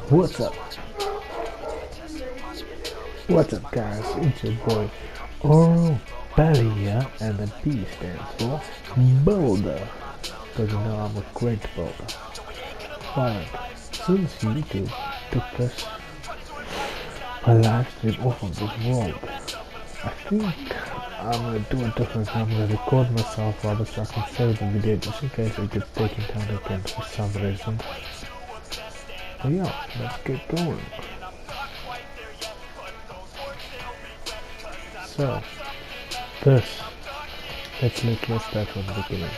What's up? What's up, guys? It's your boy Oral Belly here, and the B stands for Boulder. Because you know I'm a great boulder. But since YouTube took my live stream off of this world, I think I'm gonna do it different. I'm gonna record myself rather so I can save the video just in case it gets taken down again for some reason. So yeah, let's get going. So, this, let's start from the beginning.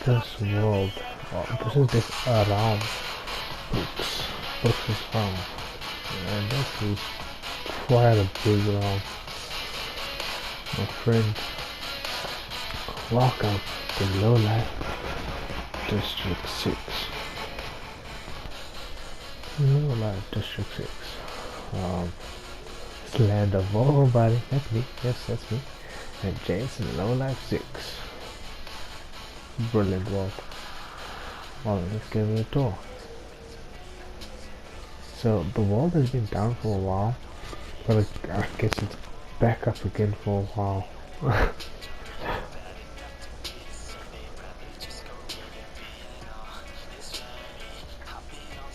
This world, this is this realm, Brooks' realm, and this is quite a big realm. My friend, welcome to Lowlife District 6. Lowlife District 6. It's land of everybody. That's me. Yes, that's me. And Jason Lowlife 6. Brilliant world. Well, let's give it a tour. So the world has been down for a while, but I guess it's back up again for a while.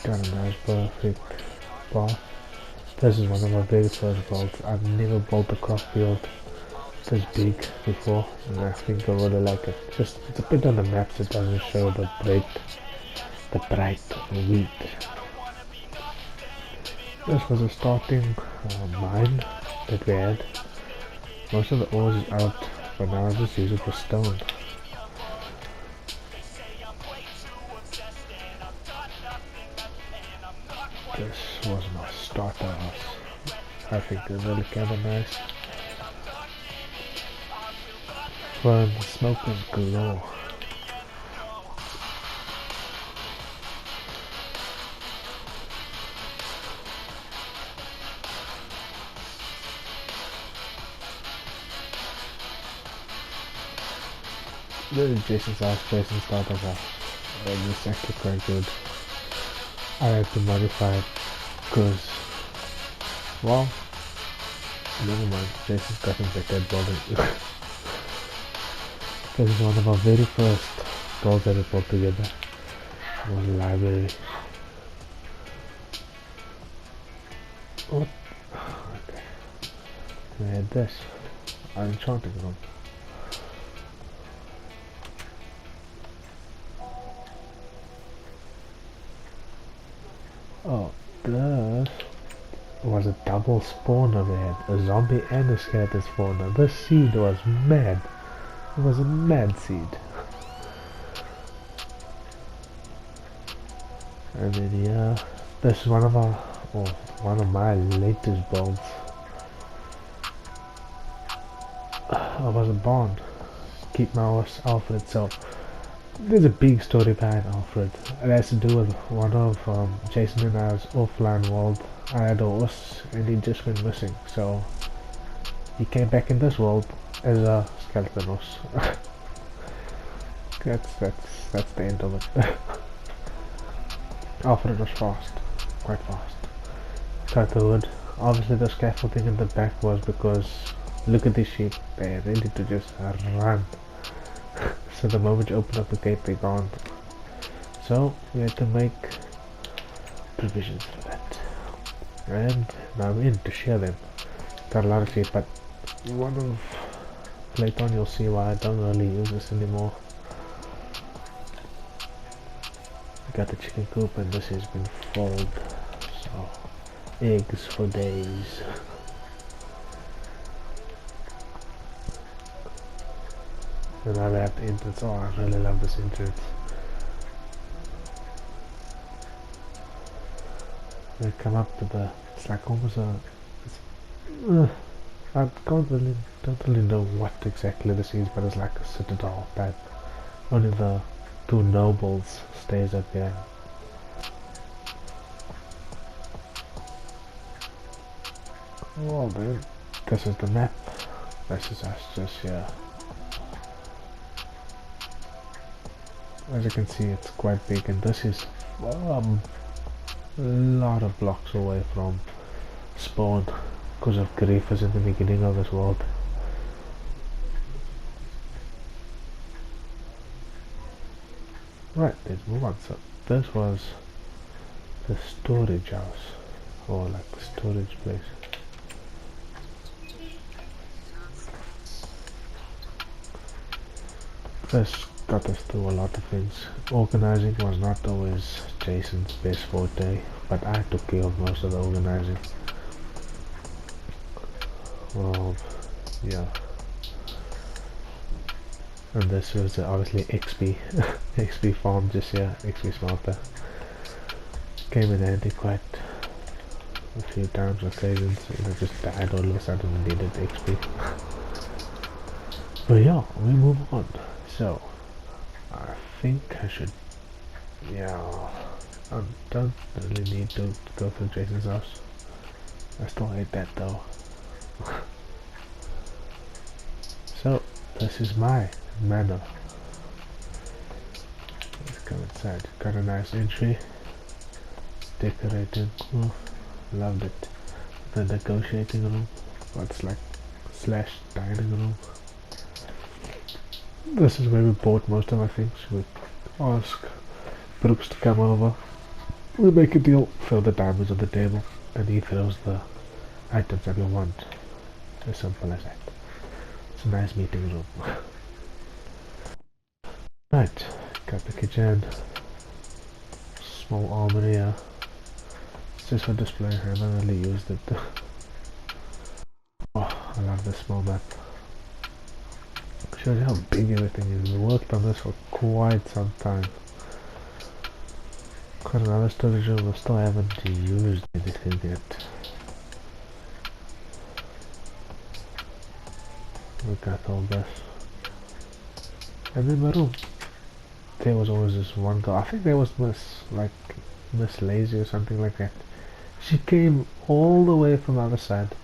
Got a nice perfect path. This is one of my very first bolts. I've never built a craft field this big before, and I think I really like it. Just it's a bit on the maps, it doesn't show the bright wheat. This was a starting mine that we had. Most of the ore is out, but now I just use it for stone. This was my starter house. I think it's really kinda nice. Fun, smokers galore. This is Jason's house, Jason's starter house. It's actually quite good. I had to modify it because, well, never mind, Jason's cutting the dead body. This is one of our very first builds that we put together. It was a library. What? Okay. We had this. An enchanting room. Oh, this was a double spawner we had. A zombie and a skeleton spawner. This seed was mad. It was a mad seed. And then yeah, this is one of my latest builds. I was a barn. Keep my horse Alfred. So there's a big story behind Alfred. It has to do with one of Jason and I's offline world. I had a horse and he just went missing. So he came back in this world as a skeleton horse. that's the end of it. Alfred was fast, quite fast. Cut the wood. Obviously the scaffolding in the back was because look at these sheep, they're ready to just run. So the moment you open up the gate, they're gone. So we had to make provisions for that. And now I'm in to share them. Got a lot of sheep, but one of later on you'll see why I don't really use this anymore. We got the chicken coop and this has been filled. So eggs for days. And I love the entrance. Oh, I really love this entrance. They come up to the, it's like almost I don't really know what exactly this is, but it's like a citadel that only the two nobles stays up here. Well then, this is the map. This is us just here. As you can see, it's quite big, and this is a lot of blocks away from spawn because of griefers in the beginning of this world. Right, let's move on. So this was the storage house, or like the storage place. This got us through a lot of things. Organizing was not always Jason's best forte, but I took care of most of the organizing. Well, yeah. And this was obviously XP, XP farm just here, XP smelter. Came in handy quite a few times, occasions, just died all of a sudden and needed XP. But yeah, we move on. So, I think I should, yeah, I don't really need to go through Jason's house. I still hate that though. So, this is my manor. Let's go inside. Got a nice entry. Decorated. Oh, loved it. The negotiating room. What's like / dining room. This is where we bought most of our things. We ask Brooks to come over. We make a deal, throw the diamonds on the table, and he throws the items that we want. As simple as that. It's a nice meeting room. Right, got the kitchen. Small armory here. It's just for display, I haven't really used it. Oh, I love this small map. Shows you how big everything is. We worked on this for quite some time. Got another storage room, I still haven't used anything yet. Look at all this. And in my room, there was always this one girl. I think there was Miss Lazy or something like that. She came all the way from the other side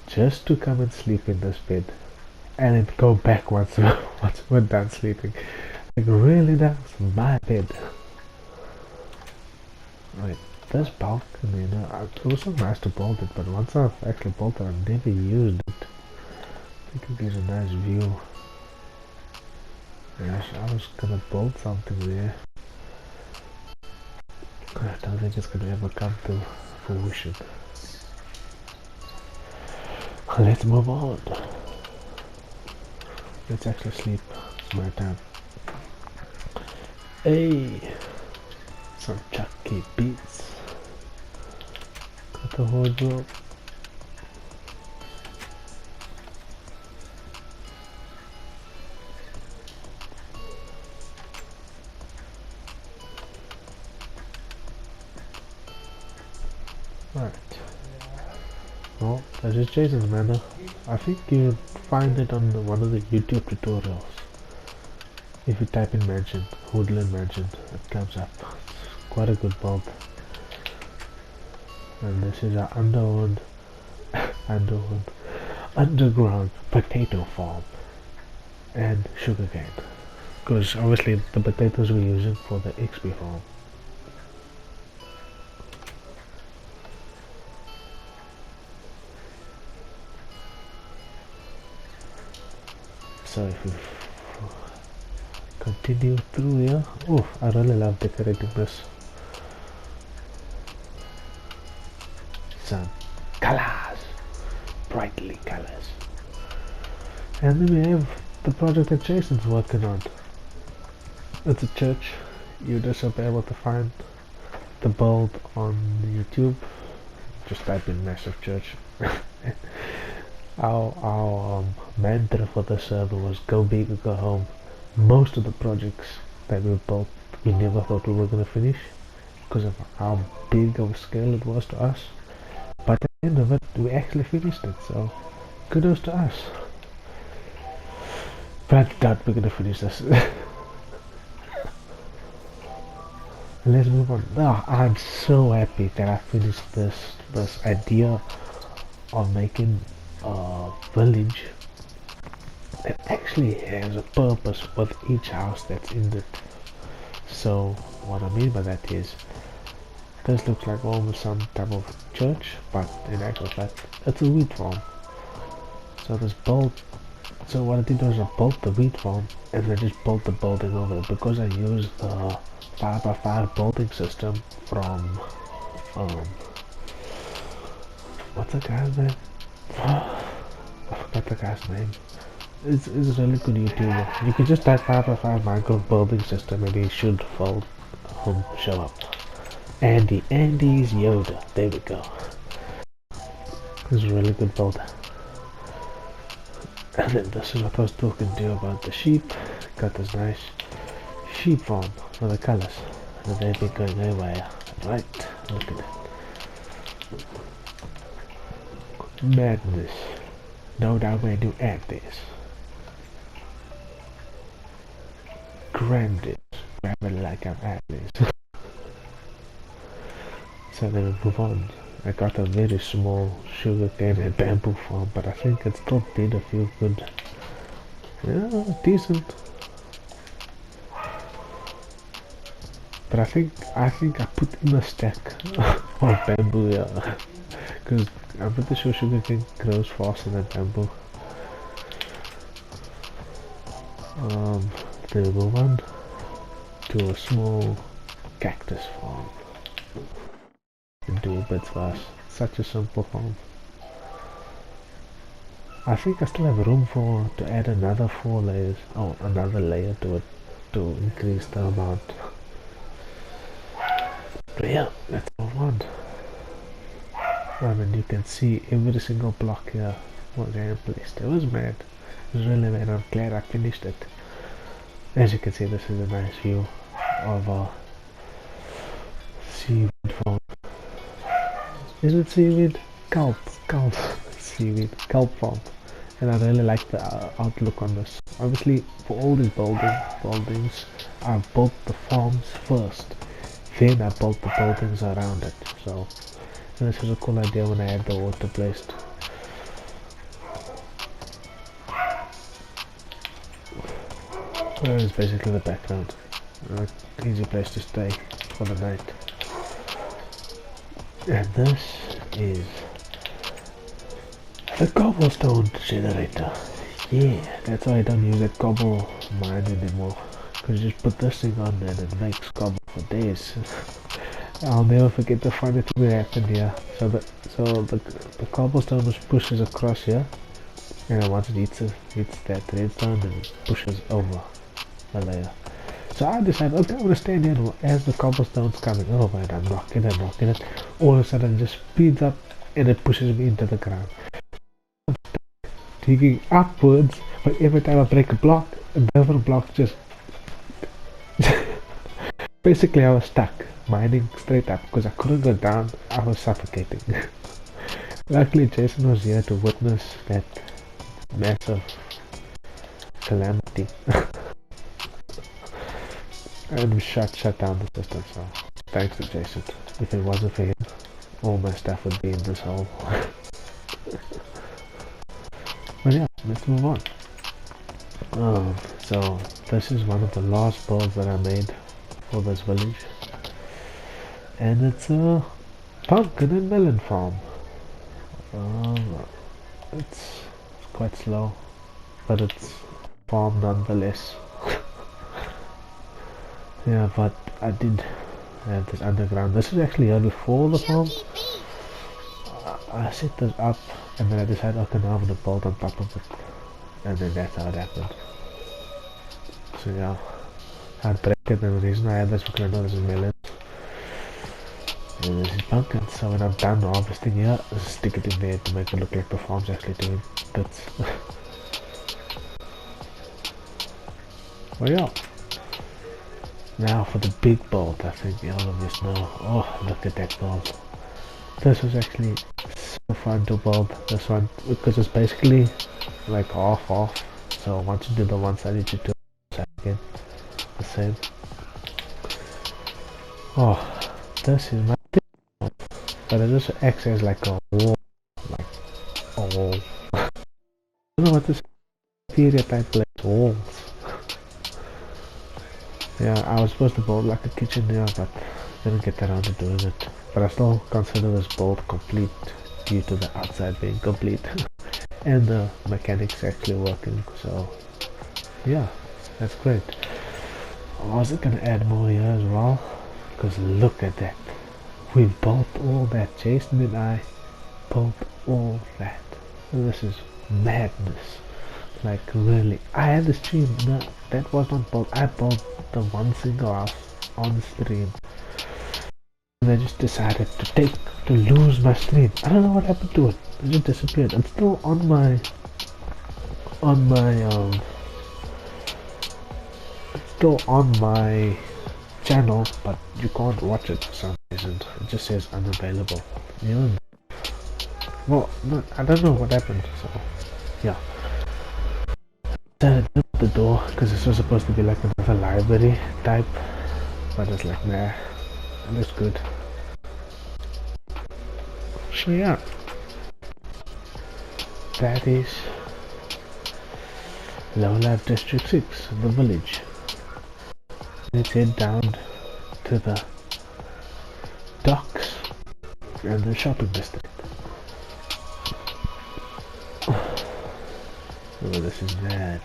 just to come and sleep in this bed, and then go back once we're done sleeping. Like, really, that's my bed. Right, this balcony, it was so nice to build it, but once I've actually built it, I've never used it. I think it gives a nice view. Yeah, I was gonna build something there. I don't think it's gonna ever come to fruition. Let's move on. Let's actually sleep. It's my time. Hey! Some Chucky beats. Got the wardrobe. Right. Well, that is Jason's manor. I think you'll find it on one of the YouTube tutorials. If you type in mansion, Woodland Mansion, it comes up. It's quite a good build. And this is our underground potato farm and sugarcane. Because obviously the potatoes we're using for the XP farm. So if we continue through here, oh, I really love decorating this. Some colors, brightly colors. And then we have the project that Jason's working on. It's a church. You just will be able to find the build on YouTube. Just type in massive church. Our mantra for the server was go big or go home. Most of the projects that we built, we never thought we were going to finish because of how big of a scale it was to us. But at the end of it, we actually finished it, so kudos to us. But I doubt we're going to finish this. Let's move on. Oh, I'm so happy that I finished this idea of making a village that actually has a purpose with each house that's in it. So what I mean by that is This looks like almost some type of church, but in actual fact, it's a wheat farm. So this bolt, so what I did was I built the wheat farm, and then I just built the building over it, because I used the 5x5 building system from, what's the guy's name? I forgot the guy's name. It's a really good YouTuber. You can just type 5x5 Minecraft building system and he should show up. Andy's Yoda. There we go. This is a really good build. And then this is what I was talking to you about the sheep. Got this nice sheep farm for the colours. And they've been going haywire. Right, look at it. Madness. No doubt where to add this. Grab it like I'm at this. So then we move on. I got a very small sugarcane and bamboo farm, but I think it still did a few good, yeah, decent. But I think I put in a stack of bamboo here, because I'm pretty sure sugarcane grows faster than bamboo. Then we move on to a small cactus farm. Do bits fast. Such a simple farm. I think I still have room to add another 4 layers. Oh, another layer to it to increase the amount. But yeah, let's move on. I mean, you can see every single block here was placed. It was mad. It was really mad. I'm glad I finished it. As you can see, this is a nice view of a seaweed farm. Is it seaweed? Kelp seaweed, kelp farm. And I really like the outlook on this. Obviously, for all these buildings, I built the farms first. Then I built the buildings around it. So, and this is a cool idea when I had the water placed. Where is basically the background. Easy place to stay for the night. And this is the Cobblestone Generator. Yeah, that's why I don't use that cobble mine anymore. Because you just put this thing on there and it makes cobble for days. I'll never forget the funny thing that happened here. So the cobblestone just pushes across here, and then once it hits that redstone, then it pushes over the layer. So I decided, okay, I'm gonna stand here and as the cobblestone's coming over and I'm knocking it, all of a sudden it just speeds up and it pushes me into the ground. I'm digging upwards, but every time I break a block, a different block just basically I was stuck mining straight up because I couldn't go down. I was suffocating. Luckily Jason was here to witness that massive calamity. And we shut down the system, so thanks to Jason. If it wasn't for him, all my stuff would be in this hole. But yeah, let's move on. So this is one of the last builds that I made for this village. And it's a pumpkin and melon farm. It's quite slow, but it's farm nonetheless. Yeah, but I did have this underground. This is actually here before the farm. I set this up and then I decided, okay, now I'm gonna build on top of it. And then that's how it happened. So yeah, I'd break it, and the reason I had this because I know this is melon. And this is pumpkin, so when I'm done harvesting here, I just stick it in there to make it look like the farm's actually doing bits. Well yeah. Now for the big bolt, I think all of you know. Oh, look at that bolt. This was actually so fun to build, this one, because it's basically like half. So once you do the one side, you do the side again. The same. Oh, this is my thing. But it just acts as like a wall. Like a wall. I don't know what this interior type like walls. Yeah, I was supposed to build like a kitchen there, but didn't get around to doing it. but I still consider this build complete due to the outside being complete and the mechanics actually working. So yeah, that's great. I was gonna add more here as well, because look at that. We built all that. Jason and I built all that. This is madness. Like really, I had the stream. No, that was not built. I built the one single house on stream, and I just decided to lose my stream. I don't know what happened to it. It just disappeared. It's still on my still on my channel, but you can't watch it for some reason. It just says unavailable. Yeah. Well, no, I don't know what happened. So yeah. Decided to open the door because this was supposed to be like another library type, but it's like nah, it looks good. So yeah, that is Lowlife District 6, the village. Let's head down to the docks and the shopping district. Oh, this is mad.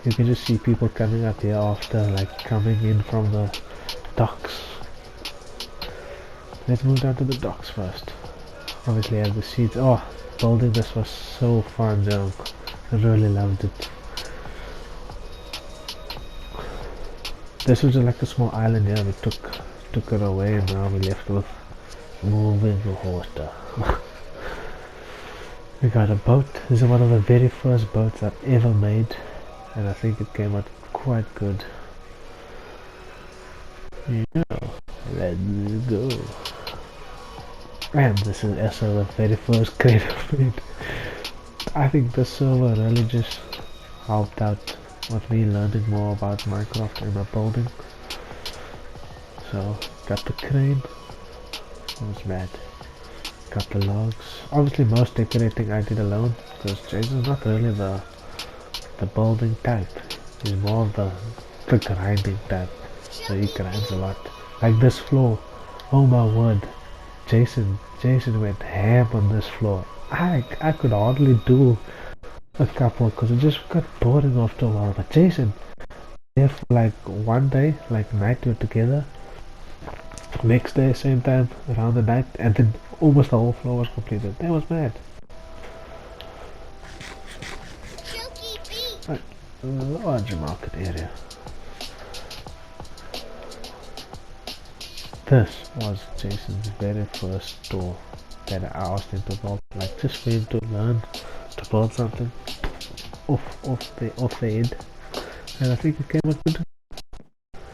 You can just see people coming up here after like coming in from the docks. Let's move down to the docks first. Obviously I have the seats. Oh, building this was so fun, though. I really loved it. This was like a small island here. We took it away and now we left with moving water. We got a boat. This is one of the very first boats I've ever made, and I think it came out quite good. Yeah, let's go. And this is also the very first crate I've made. I think this server really just helped out with me learning more about Minecraft and my building. So, got the crane. That was mad. Got the logs. Obviously most decorating I did alone, because Jason's not really the building type. He's more of the grinding type. So he grinds a lot. Like this floor. Oh my word. Jason went ham on this floor. I could hardly do a couple because it just got boring after a while. But Jason, there for like one day, like night we were together. Next day, same time, around the night, and then almost the whole floor was completed. That was mad. Right, large market area. This was Jason's very first store that I asked him to build, like just for him to learn to build something off the head, and I think it came out good.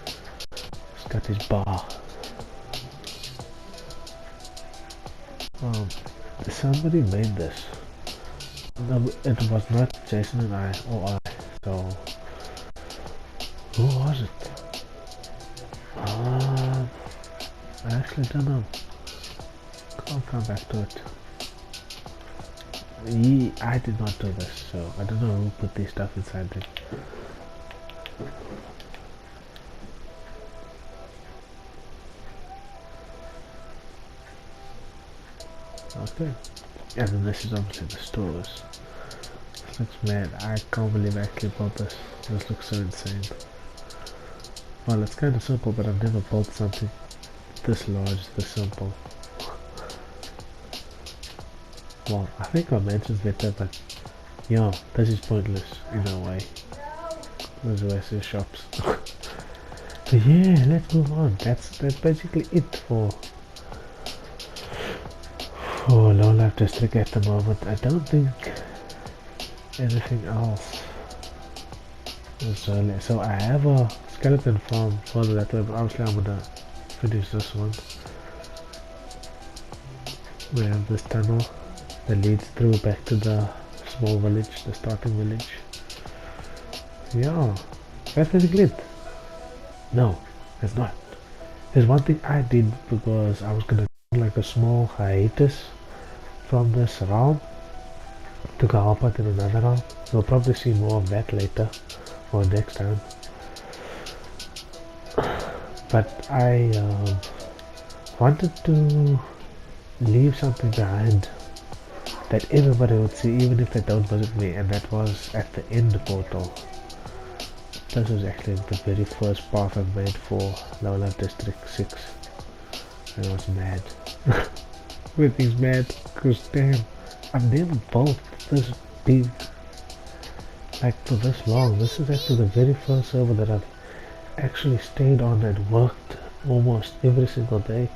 He's got his bar. Somebody made this. No, it was not Jason and I, or I. So who was it? I actually don't know. I'll come back to it. I did not do this, so I don't know who put this stuff inside there. Okay, and then this is obviously the stores. This looks mad. I can't believe I actually built this. This looks so insane. Well, it's kind of simple, but I've never built something this large, this simple. Well, I think I mentioned better, but yeah, this is pointless in a way. Those are the shops. But yeah, let's move on. That's basically it for Lowlife District at the moment. I don't think anything else is really. So I have a skeleton farm further that way, but obviously I'm gonna finish this one. We have this tunnel that leads through back to the small village, the starting village. Yeah, that's basically it. No, it's not. There's one thing I did because I was gonna do like a small hiatus from this realm to go help out in another realm. We'll probably see more of that later or next time. But I wanted to leave something behind that everybody would see even if they don't visit me, and that was at the end portal. This was actually the very first path I made for Lowlife District 6, and I was mad. Everything's mad because damn, I've never built this big like for this long. This is actually the very first server that I've actually stayed on and worked almost every single day,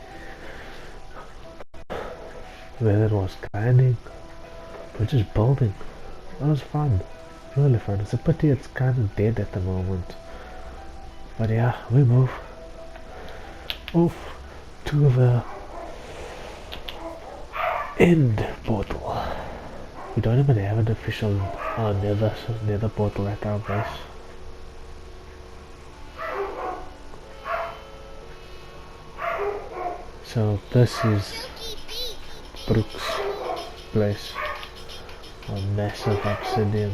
whether it was grinding or just building. It was fun, really fun. It's a pity it's kind of dead at the moment, but yeah, we move off to the end portal. We don't even have an official nether portal at our base. So this is Brookes' place, a massive obsidian.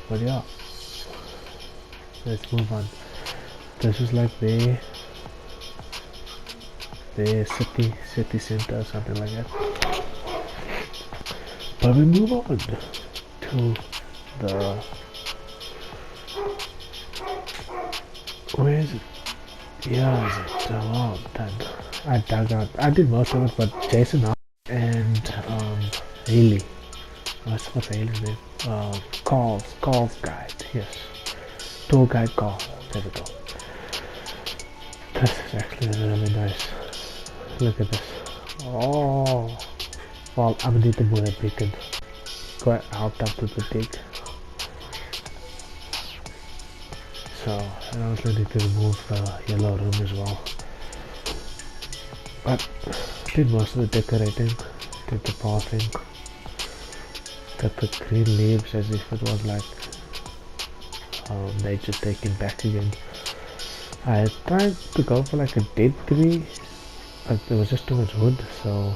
But yeah, let's move on. This is like their city center or something like that. But we move on to the, where is it? Yeah, is it? Oh, done. I dug out. I did most of it, but Jason and Haley. What's Haley's name? Carl's guide. Yes, tour guide Carl. There we go. This is actually really nice. Look at this. Oh, well, I'm gonna need to move that beacon. Go out to the dig. So I also need to remove the yellow room as well. But did most of the decorating, did the pathing, got the green leaves as if it was like nature taken back again. I tried to go for like a dead tree, but there was just too much wood, so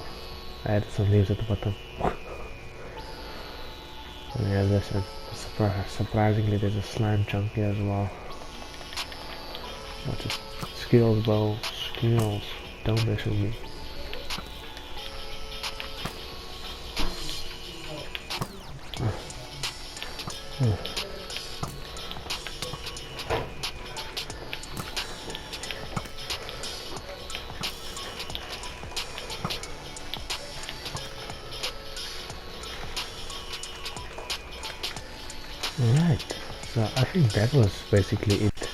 I added some leaves at the bottom. And yeah, this and surprisingly there's a slime chunk here as well. What's it? Skills, bro. Skills. Don't mess with me. Alright, so I think that was basically it.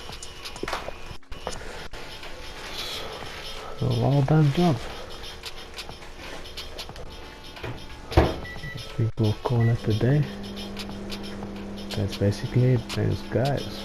So well done job. I think we'll call it a day. That's basically it. Thanks guys.